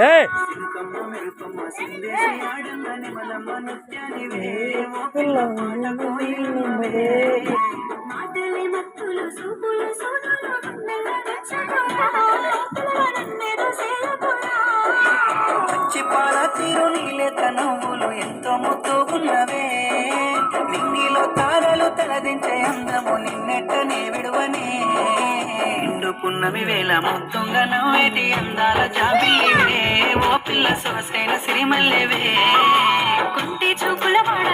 ఏ చిప్పాల తీరు నీలేత నవ్వులు ఎంతో ముద్దుగున్నవే నిన్నిలో తారలు తలదించే అందము నిన్నెట్టనే విడువనే ఎండుకున్నవి వేళ ముద్దుంగా నవ్వేటి అందాల జాబిలివే ఓ పిల్ల సొగసైన సిరిమల్లెవే కుంటి చూపుల వాడ